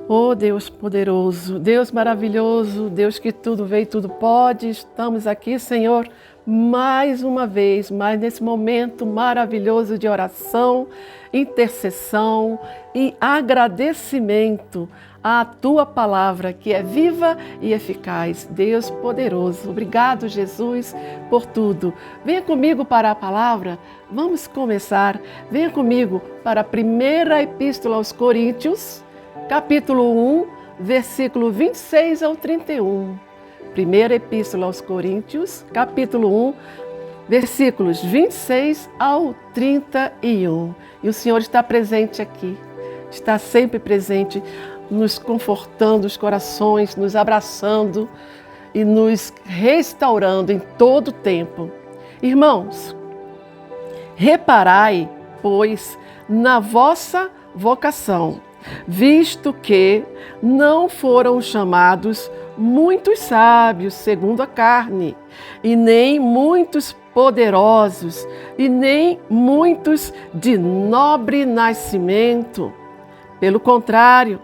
Oh Deus poderoso, Deus maravilhoso, Deus que tudo vê e tudo pode, estamos aqui, Senhor, mais uma vez, mais nesse momento maravilhoso de oração, intercessão e agradecimento à Tua palavra que é viva e eficaz. Deus poderoso, obrigado Jesus por tudo. Venha comigo para a palavra, vamos começar. Venha comigo para a primeira epístola aos Coríntios, capítulo 1, versículo 26 ao 31. Primeira Epístola aos Coríntios, capítulo 1, versículos 26 ao 31. E o Senhor está presente aqui, está sempre presente, nos confortando os corações, nos abraçando e nos restaurando em todo o tempo. Irmãos, reparai, pois, na vossa vocação, visto que não foram chamados muitos sábios segundo a carne, e nem muitos poderosos, e nem muitos de nobre nascimento. Pelo contrário,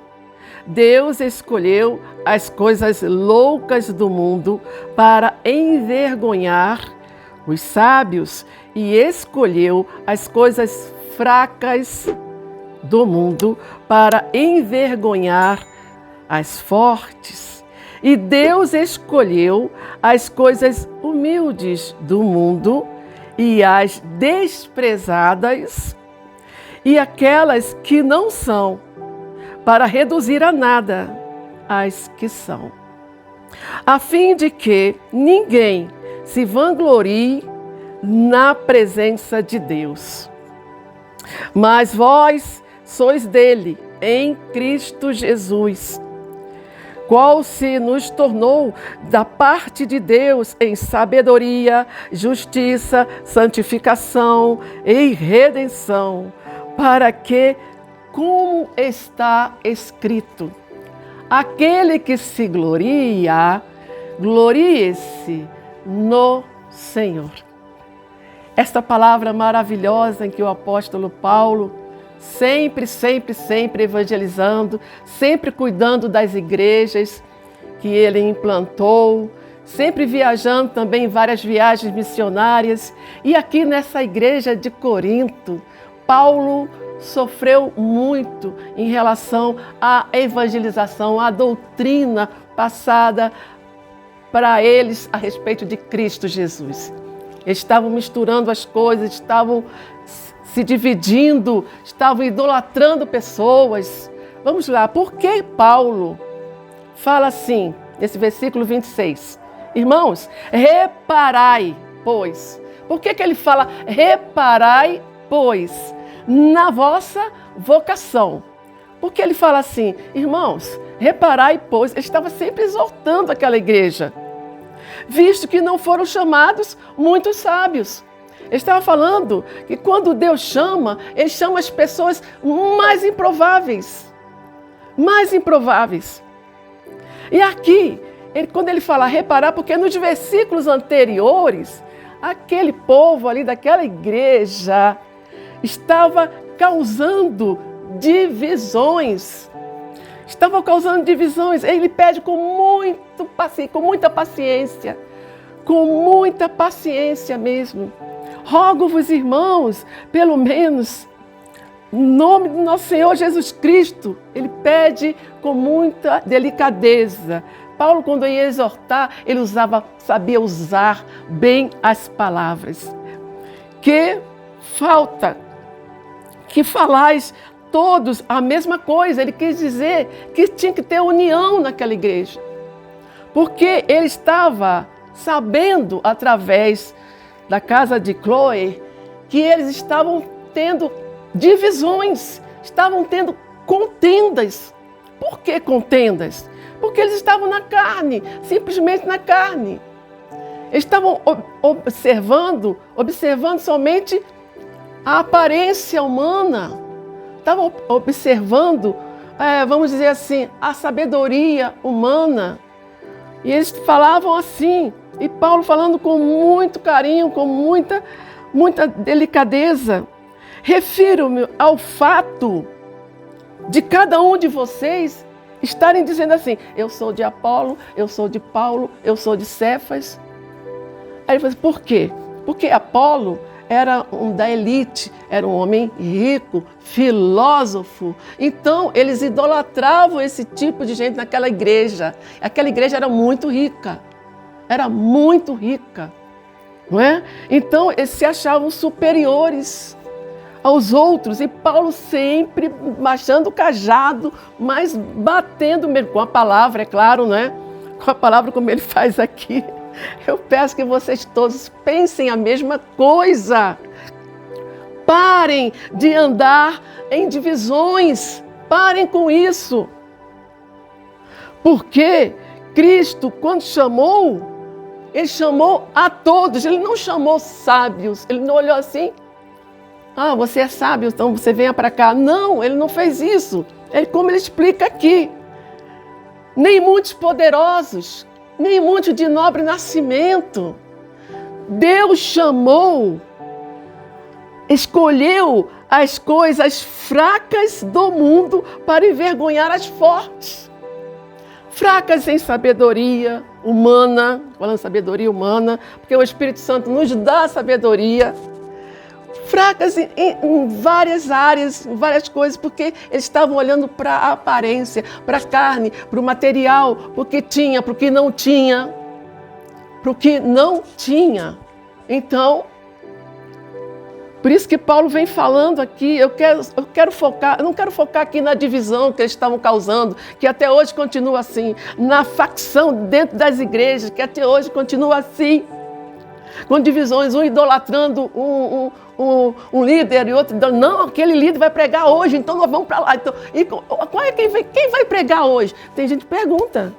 Deus escolheu as coisas loucas do mundo para envergonhar os sábios, e escolheu as coisas fracas do mundo para envergonhar as fortes. E Deus escolheu as coisas humildes do mundo e as desprezadas e aquelas que não são, para reduzir a nada as que são, a fim de que ninguém se vanglorie na presença de Deus. Mas vós sois dele, em Cristo Jesus, qual se nos tornou da parte de Deus em sabedoria, justiça, santificação e redenção, para que, como está escrito, aquele que se gloria, glorie-se no Senhor. Esta palavra maravilhosa em que o apóstolo Paulo sempre evangelizando, sempre cuidando das igrejas que ele implantou, sempre viajando também em várias viagens missionárias. E aqui nessa igreja de Corinto, Paulo sofreu muito em relação à evangelização, à doutrina passada para eles a respeito de Cristo Jesus. Estavam misturando as coisas, estavam se dividindo, estavam idolatrando pessoas. Vamos lá, por que Paulo fala assim, nesse versículo 26? Irmãos, reparai, pois. Por que ele fala reparai, pois, na vossa vocação? Porque ele fala assim, irmãos, reparai, pois. Ele estava sempre exortando aquela igreja, visto que não foram chamados muitos sábios. Ele estava falando que quando Deus chama, Ele chama as pessoas mais improváveis. Mais improváveis. E aqui, quando ele fala reparar, porque nos versículos anteriores, aquele povo ali daquela igreja estava causando divisões. Estava causando divisões. Ele pede com muita paciência. Com muita paciência mesmo. Rogo-vos, irmãos, pelo menos, em nome do nosso Senhor Jesus Cristo, ele pede com muita delicadeza. Paulo, quando ia exortar, ele sabia usar bem as palavras. Que falta, que falais todos a mesma coisa. Ele quis dizer que tinha que ter união naquela igreja. Porque ele estava sabendo, através da casa de Chloe, que eles estavam tendo divisões, estavam tendo contendas. Por que contendas? Porque eles estavam na carne, simplesmente na carne. Eles estavam observando somente a aparência humana, estavam observando, vamos dizer assim, a sabedoria humana. E eles falavam assim, e Paulo falando com muito carinho, com muita delicadeza. Refiro-me ao fato de cada um de vocês estarem dizendo assim, eu sou de Apolo, eu sou de Paulo, eu sou de Cefas. Aí ele falou assim, por quê? Porque Apolo era da elite, era um homem rico, filósofo. Então, eles idolatravam esse tipo de gente naquela igreja. Aquela igreja era muito rica, não é? Então, eles se achavam superiores aos outros. E Paulo sempre baixando o cajado, mas batendo mesmo, com a palavra, é claro, não é? Com a palavra como ele faz aqui. Eu peço que vocês todos pensem a mesma coisa. Parem de andar em divisões. Parem com isso. Porque Cristo, quando chamou, ele chamou a todos. Ele não chamou sábios. Ele não olhou assim. Ah, você é sábio, então você venha para cá. Não, ele não fez isso. Como ele explica aqui. Nem muitos poderosos, nem muito de nobre nascimento. Deus chamou, escolheu as coisas fracas do mundo para envergonhar as fortes. Fracas em sabedoria humana, falando sabedoria humana, porque o Espírito Santo nos dá sabedoria. Fracas em várias áreas, em várias coisas, porque eles estavam olhando para a aparência, para a carne, para o material, para o que tinha, para o que não tinha. Para o que não tinha. Então, por isso que Paulo vem falando aqui, eu não quero focar aqui na divisão que eles estavam causando, que até hoje continua assim, na facção dentro das igrejas, que até hoje continua assim, com divisões, um idolatrando um líder e outro, não, aquele líder vai pregar hoje, então nós vamos para lá. Então, quem vai pregar hoje? Tem gente que pergunta,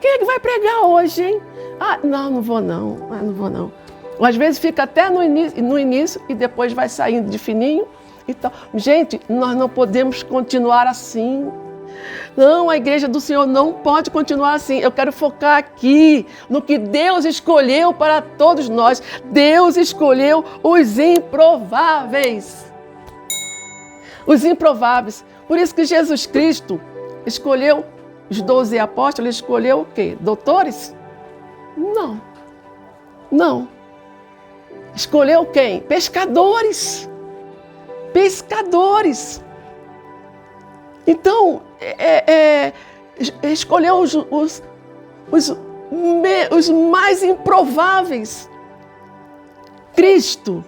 quem é que vai pregar hoje, hein? Ah, não vou não. Ou às vezes fica até no início e depois vai saindo de fininho. Então, gente, nós não podemos continuar assim. Não, a igreja do Senhor não pode continuar assim. Eu quero focar aqui no que Deus escolheu para todos nós. Deus escolheu os improváveis. Os improváveis. Por isso que Jesus Cristo escolheu os 12 apóstolos, escolheu o quê? Doutores? Não. Escolheu quem? Pescadores. Então, escolheu os mais improváveis. Cristo,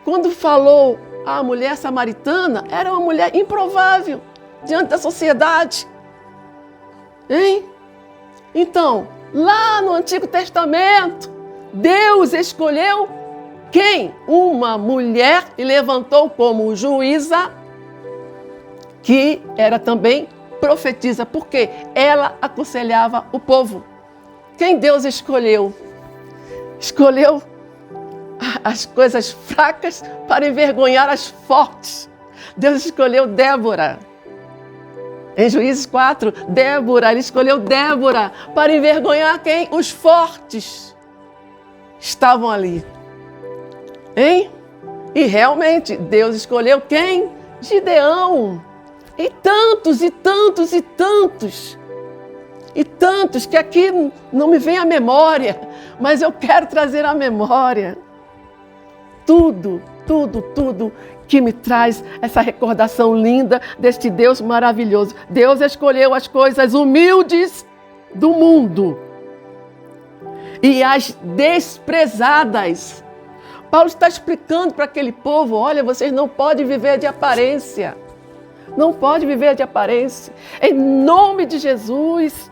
quando falou à mulher samaritana, era uma mulher improvável diante da sociedade. Hein? Então, lá no Antigo Testamento, Deus escolheu quem? Uma mulher e levantou como juíza, que era também profetisa, porque ela aconselhava o povo. Quem Deus escolheu? Escolheu as coisas fracas para envergonhar as fortes. Deus escolheu Débora. Em Juízes 4, ele escolheu Débora para envergonhar quem? Os fortes estavam ali. Hein? E realmente, Deus escolheu quem? Gideão. E tantos, que aqui não me vem à memória, mas eu quero trazer à memória tudo que me traz essa recordação linda deste Deus maravilhoso. Deus escolheu as coisas humildes do mundo e as desprezadas. Paulo está explicando para aquele povo, olha, vocês não podem viver de aparência. Não pode viver de aparência. Em nome de Jesus,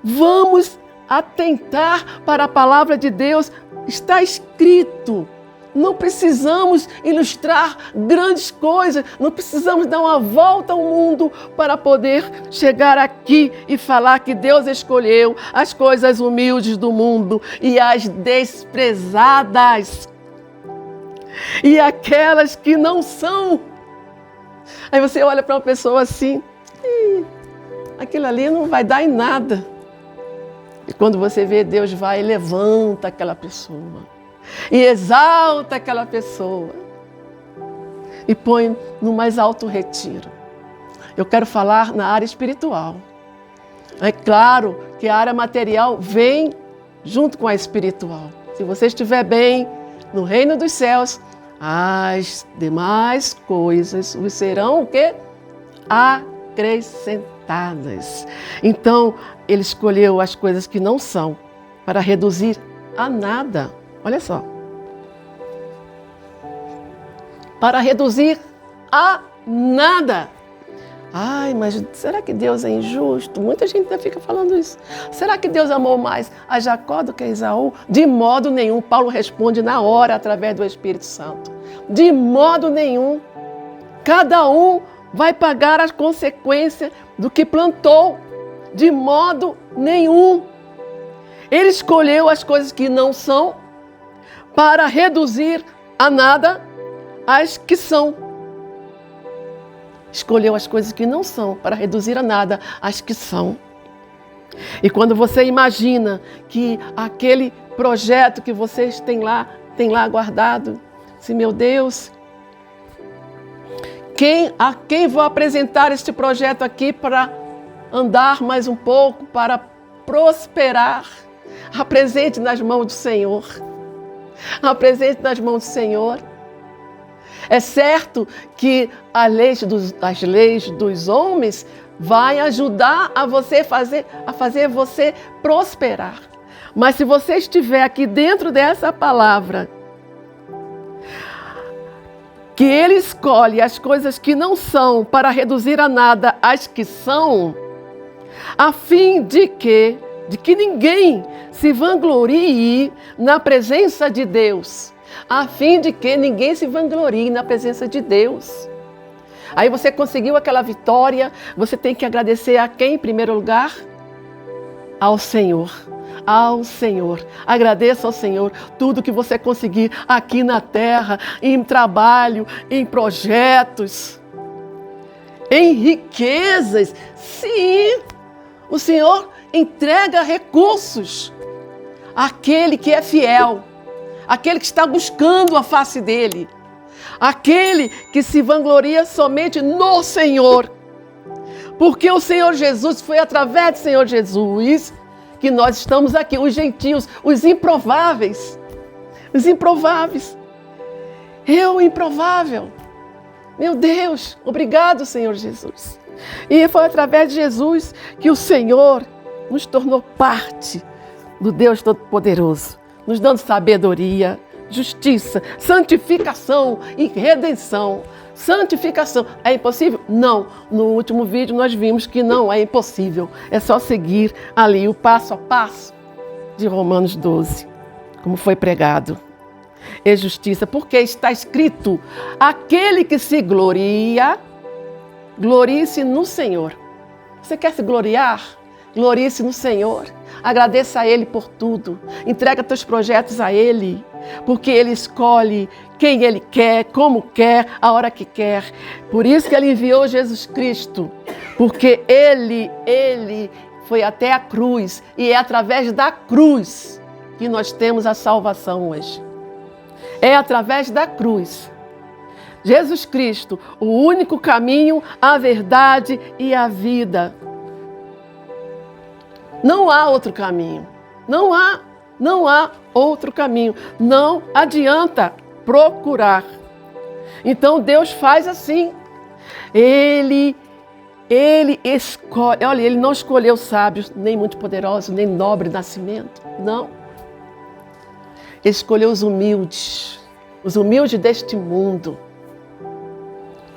vamos atentar para a palavra de Deus. Está escrito. Não precisamos ilustrar grandes coisas. Não precisamos dar uma volta ao mundo para poder chegar aqui e falar que Deus escolheu as coisas humildes do mundo e as desprezadas. E aquelas que não são. Aí você olha para uma pessoa assim, aquilo ali não vai dar em nada. E quando você vê, Deus vai e levanta aquela pessoa. E exalta aquela pessoa. E põe no mais alto retiro. Eu quero falar na área espiritual. É claro que a área material vem junto com a espiritual. Se você estiver bem no reino dos céus, as demais coisas vos serão o quê? Acrescentadas. Então, ele escolheu as coisas que não são para reduzir a nada. Olha só. Para reduzir a nada. Ai, mas será que Deus é injusto? Muita gente ainda fica falando isso. Será que Deus amou mais a Jacó do que a Esaú? De modo nenhum. Paulo responde na hora, através do Espírito Santo. De modo nenhum. Cada um vai pagar as consequências do que plantou. De modo nenhum. Ele escolheu as coisas que não são para reduzir a nada as que são. Escolheu as coisas que não são para reduzir a nada as que são. E quando você imagina que aquele projeto que vocês têm lá guardado, se meu Deus, a quem vou apresentar este projeto aqui para andar mais um pouco, para prosperar? Apresente nas mãos do Senhor. Apresente nas mãos do Senhor. É certo que as leis dos homens vai ajudar a fazer você prosperar. Mas se você estiver aqui dentro dessa palavra, que ele escolhe as coisas que não são para reduzir a nada as que são, a fim de que ninguém se vanglorie na presença de Deus. A fim de que ninguém se vanglorie na presença de Deus. Aí você conseguiu aquela vitória, você tem que agradecer a quem em primeiro lugar? Ao Senhor. Ao Senhor. Agradeça ao Senhor tudo que você conseguir aqui na terra, em trabalho, em projetos, em riquezas. Sim, o Senhor entrega recursos àquele que é fiel. Aquele que está buscando a face dele. Aquele que se vangloria somente no Senhor. Porque o Senhor Jesus, foi através do Senhor Jesus que nós estamos aqui. Os gentios, os improváveis. Os improváveis. Eu, improvável. Meu Deus, obrigado, Senhor Jesus. E foi através de Jesus que o Senhor nos tornou parte do Deus Todo-Poderoso. Nos dando sabedoria, justiça, santificação e redenção. Santificação. É impossível? Não. No último vídeo nós vimos que não é impossível. É só seguir ali o passo a passo de Romanos 12, como foi pregado. E justiça, porque está escrito, aquele que se gloria, glorie-se no Senhor. Você quer se gloriar? Glorie-se no Senhor. Agradeça a Ele por tudo. Entrega teus projetos a Ele. Porque Ele escolhe quem Ele quer, como quer, a hora que quer. Por isso que Ele enviou Jesus Cristo. Porque Ele foi até a cruz. E é através da cruz que nós temos a salvação hoje. É através da cruz. Jesus Cristo, o único caminho, a verdade e a vida. Não há outro caminho. Não há outro caminho. Não adianta procurar. Então Deus faz assim. Ele escolhe. Olha, Ele não escolheu sábios, nem muito poderosos, nem nobre nascimento. Não. Ele escolheu os humildes deste mundo.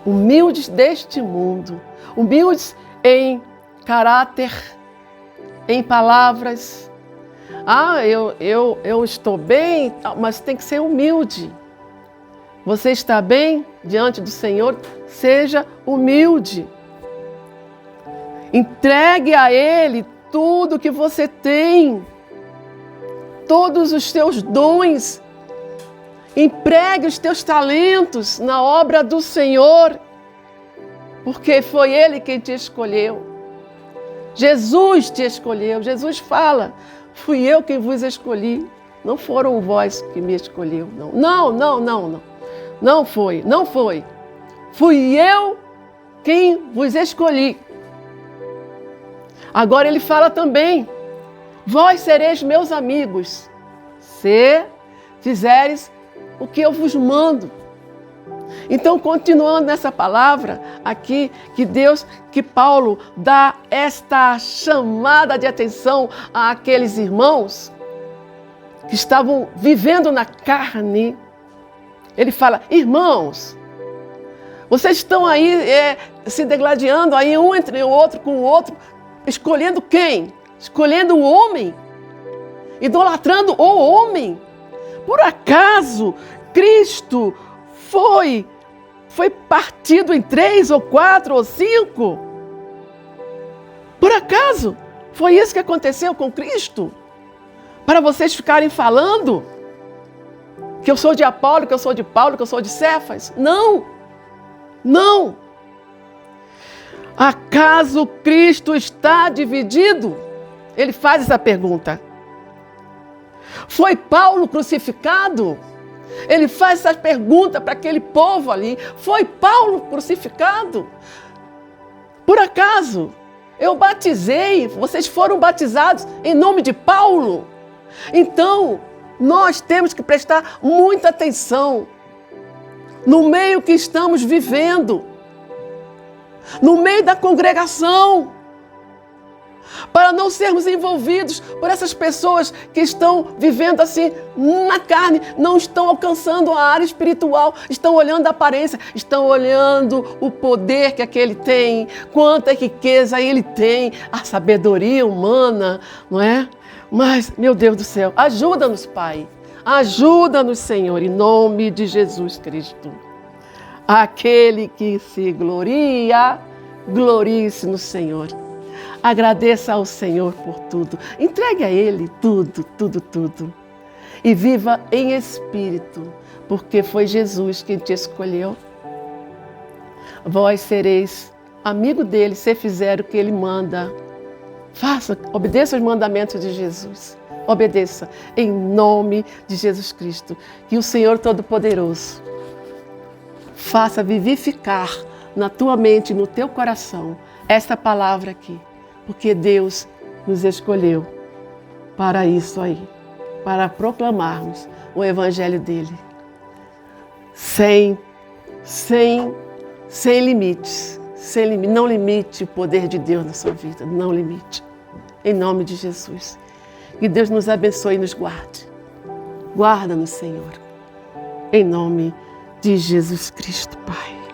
Humildes deste mundo. Humildes em caráter, em palavras. Eu estou bem, mas tem que ser humilde. Você está bem diante do Senhor? Seja humilde. Entregue a Ele tudo que você tem. Todos os teus dons. Empregue os teus talentos na obra do Senhor. Porque foi Ele quem te escolheu. Jesus te escolheu. Jesus fala, fui eu quem vos escolhi. Não foram vós que me escolheu. Não. Não foi. Fui eu quem vos escolhi. Agora ele fala também: vós sereis meus amigos, se fizeres o que eu vos mando. Então, continuando nessa palavra aqui, que Paulo dá esta chamada de atenção àqueles irmãos que estavam vivendo na carne. Ele fala: irmãos, vocês estão aí se degladiando aí um entre o outro com o outro, escolhendo quem? Escolhendo o homem, idolatrando o homem. Por acaso Cristo foi partido em 3 ou 4 ou 5? Por acaso foi isso que aconteceu com Cristo? Para vocês ficarem falando que eu sou de Apolo, que eu sou de Paulo, que eu sou de Cefas? Não! Não! Acaso Cristo está dividido? Ele faz essa pergunta. Foi Paulo crucificado? Ele faz essa pergunta para aquele povo ali. Foi Paulo crucificado? Por acaso eu batizei, vocês foram batizados em nome de Paulo? Então, nós temos que prestar muita atenção no meio que estamos vivendo, no meio da congregação, para não sermos envolvidos por essas pessoas que estão vivendo assim na carne, não estão alcançando a área espiritual, estão olhando a aparência, estão olhando o poder que aquele tem, quanta riqueza ele tem, a sabedoria humana, não é? Mas, meu Deus do céu, ajuda-nos, Pai, ajuda-nos, Senhor, em nome de Jesus Cristo. Aquele que se gloria, glorie-se no Senhor. Agradeça ao Senhor por tudo. Entregue a Ele tudo, tudo, tudo. E viva em espírito, porque foi Jesus quem te escolheu. Vós sereis amigo dele se fizer o que ele manda. Faça, obedeça os mandamentos de Jesus. Obedeça em nome de Jesus Cristo. Que o Senhor Todo-Poderoso faça vivificar na tua mente, no teu coração, esta palavra aqui. Porque Deus nos escolheu para isso aí, para proclamarmos o Evangelho dele, sem limites, não limite o poder de Deus na sua vida, não limite, em nome de Jesus. Que Deus nos abençoe e nos guarde, guarda-nos, Senhor, em nome de Jesus Cristo, Pai.